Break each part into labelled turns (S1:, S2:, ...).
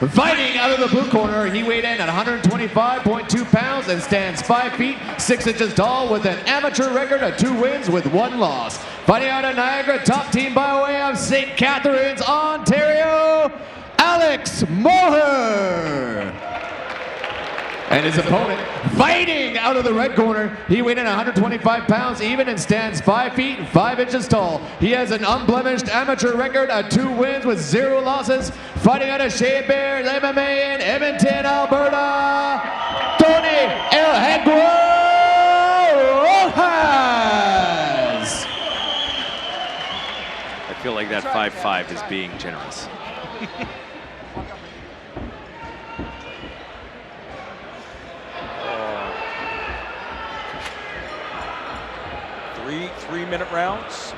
S1: Fighting out of the blue corner, he weighed in at 125.2 pounds and stands 5 feet 6 inches tall with an amateur record of 2 wins with 1 loss. Fighting out of Niagara, top team by way of St. Catharines, Ontario, Alex Moher. And his opponent, fighting out of the red corner, he weighed in 125 pounds even and stands 5 feet 5 inches tall. He has an unblemished amateur record of 2 wins with 0 losses. Fighting out of Shea Bears MMA in Edmonton, Alberta, Tony El Rojas.
S2: I feel like that 5'5" is being generous.
S3: Three-minute rounds.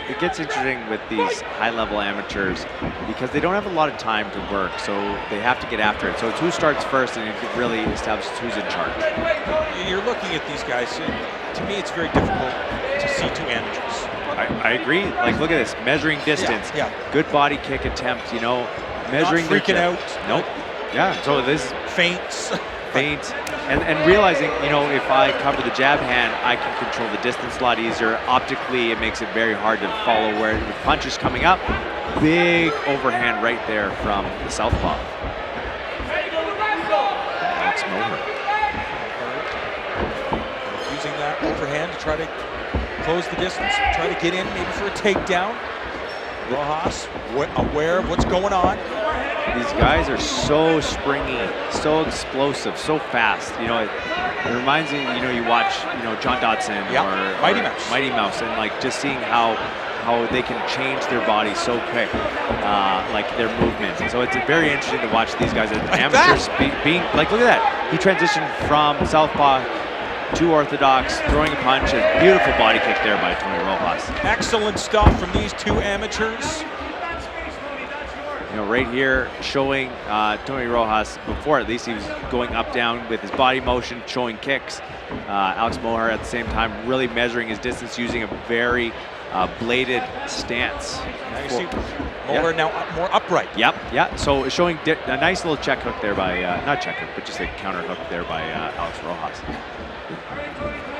S2: It gets interesting with these high-level amateurs because they don't have a lot of time to work, so they have to get after it. So it's who starts first, and it really establishes who's in charge.
S3: You're looking at these guys, to me it's very difficult to see 2 amateurs.
S2: I agree. Like, look at this, measuring distance.
S3: Yeah.
S2: Good body kick attempt, you know, measuring.
S3: Not freaking out.
S2: Nope. Yeah, so this
S3: feints.
S2: And realizing, you know, if I cover the jab hand, I can control the distance a lot easier. Optically, it makes it very hard to follow where the punch is coming up. Big overhand right there from the southpaw. Alex Moher.
S3: Using that overhand to try to close the distance, try to get in maybe for a takedown. Rojas, aware of what's going on.
S2: These guys are so springy, so explosive, so fast. You know, it reminds me, you know, you watch, you know, John Dodson or Mighty Mouse, and like just seeing how they can change their body so quick, like their movements. And so it's very interesting to watch these guys as amateurs being like, look at that. He transitioned from southpaw to orthodox, throwing a punch, a beautiful body kick there by Tony Rojas.
S3: Excellent stuff from these 2 amateurs.
S2: You know, right here showing Tony Rojas, before at least he was going up, down with his body motion, showing kicks. Alex Moher at the same time really measuring his distance using a very bladed stance.
S3: Now you see Moher now more upright.
S2: Yep, yeah, so showing a nice little check hook there by, not check hook, but just a counter hook there by Alex Rojas.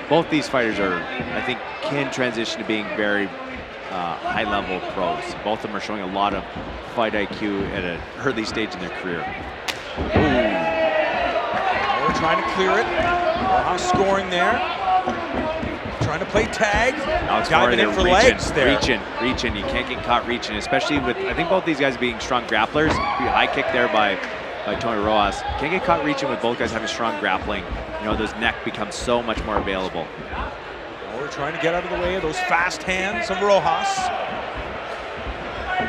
S2: Both these fighters are, I think, can transition to being very high-level pros. Both of them are showing a lot of fight IQ at an early stage in their career.
S3: We're trying to clear it. Rojas scoring there. Trying to play tag. Diving in for legs there.
S2: Reaching. You can't get caught reaching, especially with, I think, both these guys being strong grapplers. High kick there by Tony Rojas. Can't get caught reaching with both guys having strong grappling. You know, those neck becomes so much more available.
S3: We're trying to get out of the way of those fast hands of Rojas.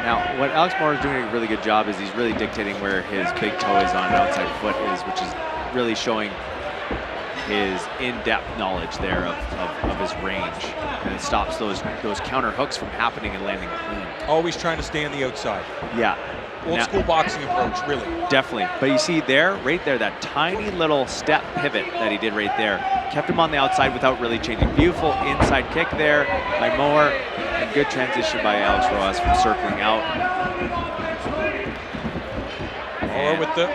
S2: Now, what Alex Moher is doing a really good job is he's really dictating where his big toe is on an outside foot is, which is really showing his in-depth knowledge there of his range. And it stops those counter hooks from happening and landing clean.
S3: Always trying to stay on the outside.
S2: Yeah.
S3: Old school boxing approach, really.
S2: Definitely. But you see there, right there, that tiny little step pivot that he did right there, kept him on the outside without really changing. Beautiful inside kick there by Moher, and good transition by Alex Rojas from circling out.
S3: Moher with the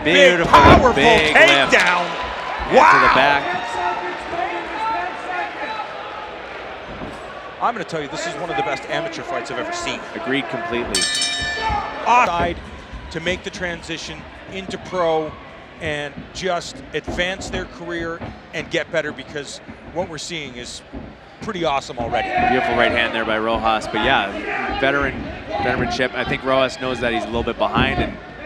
S2: beautiful,
S3: powerful
S2: big
S3: takedown.
S2: Wow. To the back.
S3: I'm going to tell you, this is one of the best amateur fights I've ever seen.
S2: Agreed completely.
S3: Offside to make the transition into pro and just advance their career and get better, because what we're seeing is pretty awesome already.
S2: Beautiful right hand there by Rojas, but yeah, veteranship. I think Rojas knows that he's a little bit behind,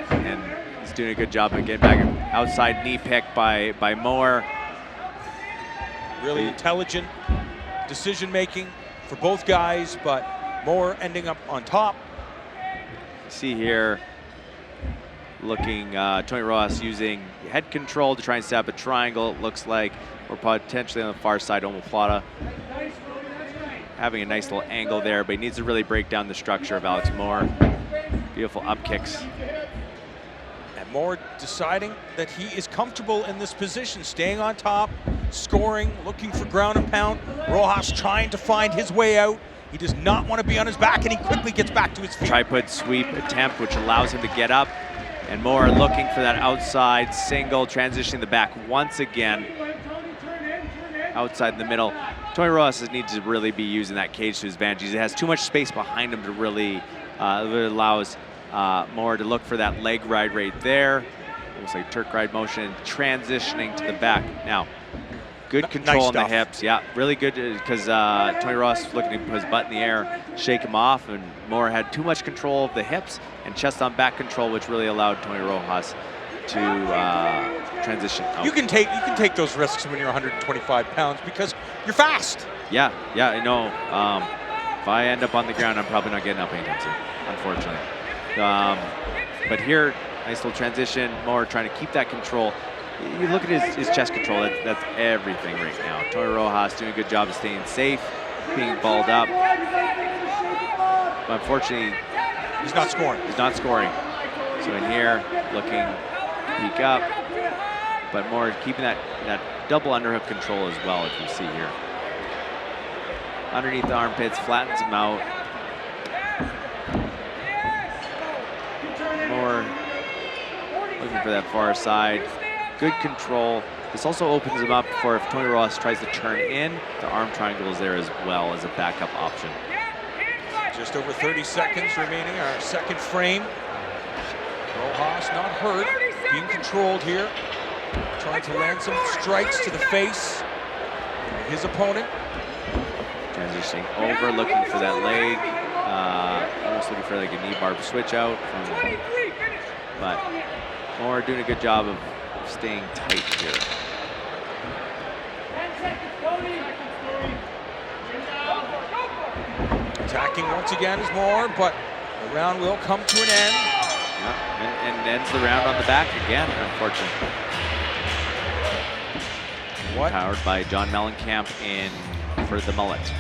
S2: and he's doing a good job of getting back. Outside knee pick by Moher.
S3: Really intelligent decision making for both guys, but Moher ending up on top.
S2: See here, looking, Tony Rojas using head control to try and set up a triangle, it looks like, or potentially on the far side, omoplata. Having a nice little angle there, but he needs to really break down the structure of Alex Moher. Beautiful up kicks.
S3: And Moher deciding that he is comfortable in this position, staying on top, scoring, looking for ground and pound. Rojas trying to find his way out, He does not want to be on his back, and he quickly gets back to his feet.
S2: Tripod sweep attempt, which allows him to get up. And Moher looking for that outside single, transitioning the back once again. Outside the middle. Tony Rojas needs to really be using that cage to his advantage. He has too much space behind him to really, it allows Moher to look for that leg ride right there. Looks like Turk ride motion, transitioning to the back. Now, good control on the hips. Yeah, really good because Tony Rojas was looking to put his butt in the air, shake him off, and Moher had too much control of the hips and chest on back control, which really allowed Tony Rojas to transition out.
S3: You can take those risks when you're 125 pounds because you're fast.
S2: Yeah, I know. If I end up on the ground, I'm probably not getting up anytime soon, unfortunately. But here, nice little transition. Moher trying to keep that control. You look at his chest control, that's everything right now. Tony Rojas doing a good job of staying safe, being balled up. But unfortunately,
S3: he's not scoring.
S2: So in here, looking to peek up, but Moher keeping that double underhook control as well, if you see here. Underneath the armpits, flattens him out. Moher looking for that far side. Good control. This also opens him up for if Tony Rojas tries to turn in, the arm triangle is there as well as a backup option.
S3: Just over 30 seconds remaining, our second frame. Rojas not hurt, being controlled here. Trying to land some strikes to the face of his opponent.
S2: Transitioning over, looking for that leg. Almost looking for like a knee bar switch out. But Moher doing a good job of staying tight here.
S3: Attacking once again is Moher, but the round will come to an end.
S2: Yeah, and ends the round on the back again, unfortunately. Powered by John Mellencamp in for the mullet.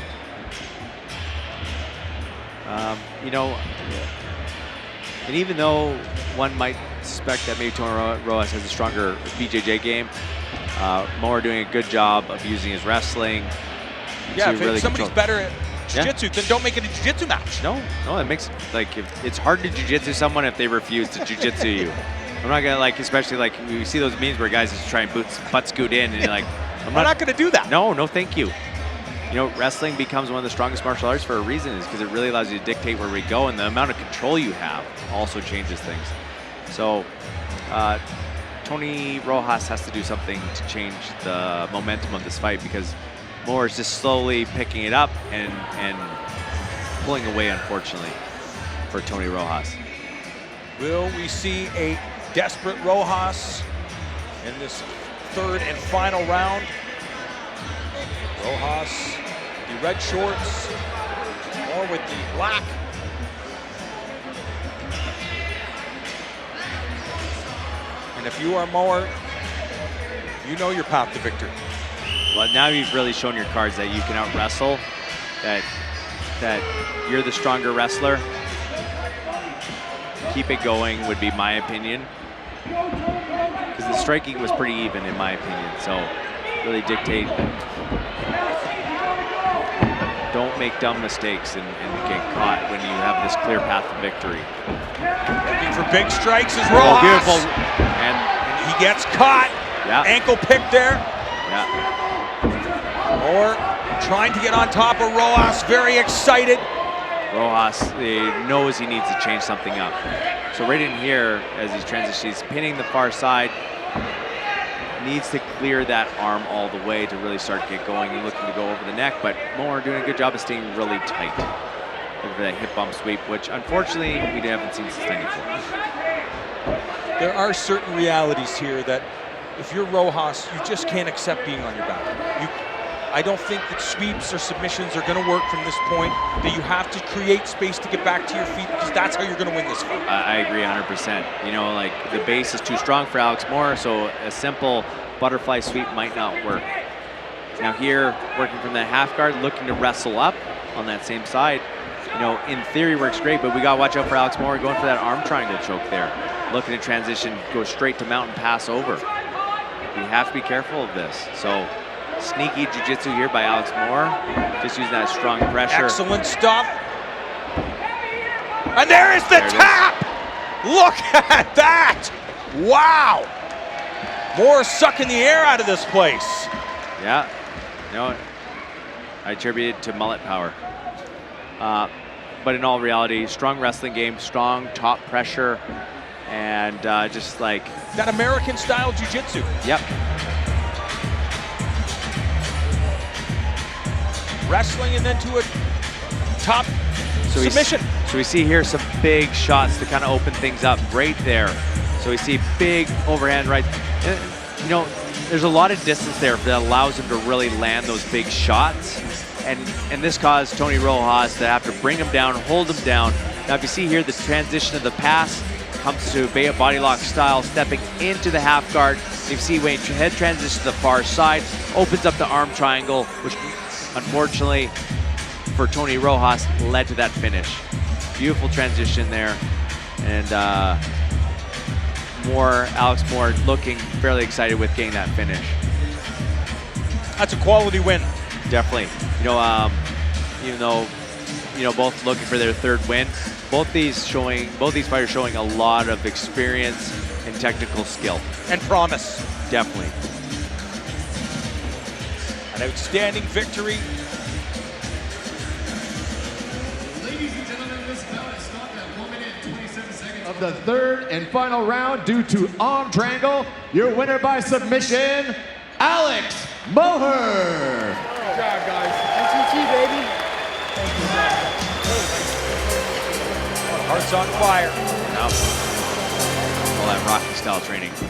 S2: You know, and even though one might suspect that maybe Tony Rojas has a stronger BJJ game, Moher doing a good job of using his wrestling.
S3: Yeah, if somebody's better at jiu-jitsu, then don't make it a jiu-jitsu match.
S2: No, it makes, like, it's hard to jiu-jitsu someone if they refuse to jiu-jitsu you. I'm not gonna, like, especially like you see those memes where guys just try and butt scoot in, and you're like,
S3: I'm not gonna do that.
S2: No, thank you. You know, wrestling becomes one of the strongest martial arts for a reason, is because it really allows you to dictate where we go, and the amount of control you have also changes things. So, Tony Rojas has to do something to change the momentum of this fight, because Moher is just slowly picking it up and pulling away, unfortunately, for Tony Rojas.
S3: Will we see a desperate Rojas in this third and final round? Rojas, the red shorts, or with the black. And if you are Moher, you know your path to victory.
S2: Well, now you've really shown your cards that you can out-wrestle, that you're the stronger wrestler. Keep it going would be my opinion. Because the striking was pretty even, in my opinion. So really dictate. Don't make dumb mistakes and get caught when you have this clear path to victory.
S3: Looking for big strikes is Rojas.
S2: Oh, beautiful.
S3: And he gets caught.
S2: Yeah.
S3: Ankle pick there.
S2: Yeah.
S3: Or trying to get on top of Rojas, very excited.
S2: Rojas knows he needs to change something up. So right in here, as he's transitioning, he's pinning the far side. Needs to clear that arm all the way to really start get going and looking to go over the neck, but Moher doing a good job of staying really tight. Looking for that hip bump sweep, which unfortunately we haven't seen since 94.
S3: There are certain realities here that if you're Rojas, you just can't accept being on your back. I don't think that sweeps or submissions are going to work from this point, that you have to create space to get back to your feet, because that's how you're going to win this fight.
S2: I agree 100%. You know, like, the base is too strong for Alex Moher, so a simple butterfly sweep might not work. Now here, working from that half guard, looking to wrestle up on that same side. You know, in theory works great, but we got to watch out for Alex Moher going for that arm triangle choke there. Looking to transition, go straight to mount and pass over. We have to be careful of this. So Sneaky jiu-jitsu here by Alex Moher. Just using that strong pressure.
S3: Excellent stuff. And there is the tap! Look at that! Wow! Moore sucking the air out of this place.
S2: Yeah, you know, I attribute it to mullet power. But in all reality, strong wrestling game, strong top pressure, and just like
S3: that American-style jiu-jitsu.
S2: Yep.
S3: Wrestling and then to a top submission.
S2: So we see here some big shots to kind of open things up right there. So we see big overhand right. You know, there's a lot of distance there that allows him to really land those big shots. And this caused Tony Rojas to have to bring him down, hold him down. Now if you see here, the transition of the pass comes to body lock style, stepping into the half guard. You see Wayne head transition to the far side, opens up the arm triangle, which unfortunately for Tony Rojas led to that finish. Beautiful transition there. And Alex Moore looking fairly excited with getting that finish.
S3: That's a quality win.
S2: Definitely. Even though, both looking for their third win, both these fighters showing a lot of experience and technical skill.
S3: And promise.
S2: Definitely.
S3: An outstanding victory.
S1: Ladies and gentlemen, this bout is stopped at 1 minute and 27 seconds of the third and final round due to arm triangle. Your winner by submission, Alex Moher.
S4: Good job, guys. NTT, baby.
S3: Hearts on fire.
S2: All that Rocky style training.